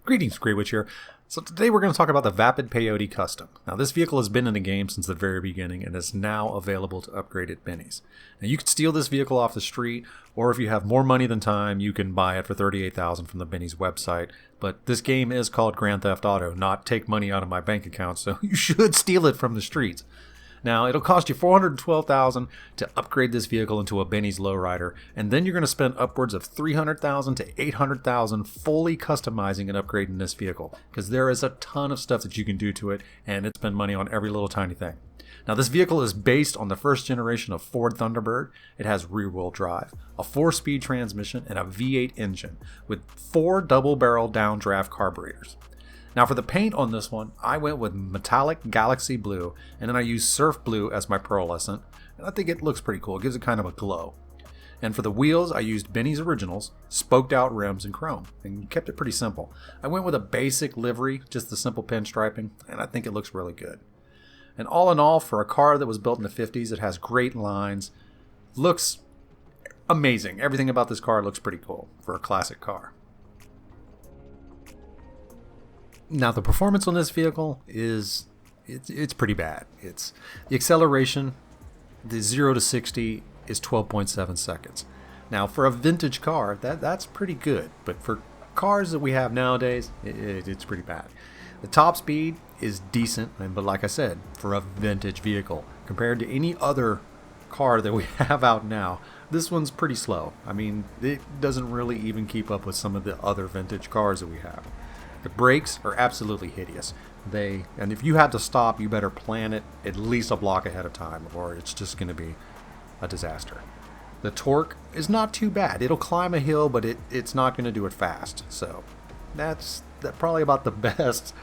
Greetings, Greywitch here. So today we're going to talk about the Vapid Peyote Custom. Now this vehicle has been in the game since the very beginning and is now available to upgrade at Benny's. Now you can steal this vehicle off the street, or if you have more money than time, you can buy it for $38,000 from the Benny's website. But this game is called Grand Theft Auto, not take money out of my bank account, so you should steal it from the streets. Now, it'll cost you $412,000 to upgrade this vehicle into a Benny's lowrider, and then you're going to spend upwards of $300,000 to $800,000 fully customizing and upgrading this vehicle, because there is a ton of stuff that you can do to it, and it's spend money on every little tiny thing. Now, this vehicle is based on the first generation of Ford Thunderbird. It has rear-wheel drive, a 4-speed transmission, and a V8 engine with 4 double-barrel downdraft carburetors. Now for the paint on this one, I went with metallic galaxy blue, and then I used surf blue as my pearlescent, and I think it looks pretty cool. It gives it kind of a glow. And for the wheels, I used Benny's Originals, spoked out rims, and chrome, and kept it pretty simple. I went with a basic livery, just the simple pinstriping, and I think it looks really good. And all in all, for a car that was built in the 50s, it has great lines, looks amazing. Everything about this car looks pretty cool for a classic car. Now the performance on this vehicle is it's pretty bad. It's the acceleration, the 0 to 60 is 12.7 seconds. Now for a vintage car, that's pretty good, but for cars that we have nowadays, it's pretty bad. The top speed is decent, but like I said, for a vintage vehicle compared to any other car that we have out now, this one's pretty slow. I mean, it doesn't really even keep up with some of the other vintage cars that we have. The brakes are absolutely hideous. And if you had to stop, you better plan it at least a block ahead of time, or it's just going to be a disaster. The torque is not too bad. It'll climb a hill, but it's not going to do it fast. So that's probably about the best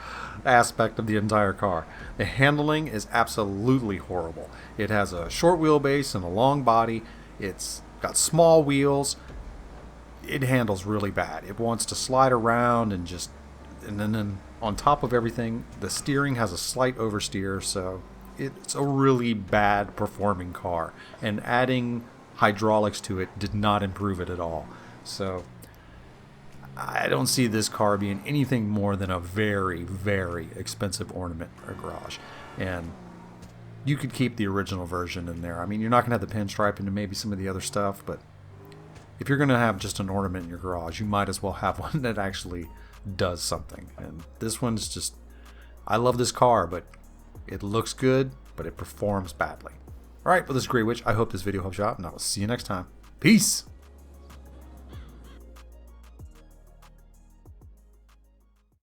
aspect of the entire car. The handling is absolutely horrible. It has a short wheelbase and a long body. It's got small wheels. It handles really bad. It wants to slide around and then on top of everything, the steering has a slight oversteer, so it's a really bad performing car. And adding hydraulics to it did not improve it at all. So I don't see this car being anything more than a very, very expensive ornament in a garage. And you could keep the original version in there. I mean, you're not going to have the pinstriping and maybe some of the other stuff, but if you're going to have just an ornament in your garage, you might as well have one that actually does something. And this one's just, I love this car, but it looks good, but it performs badly. Alright, well, this is Greywitch. I hope this video helps you out, and I will see you next time. Peace!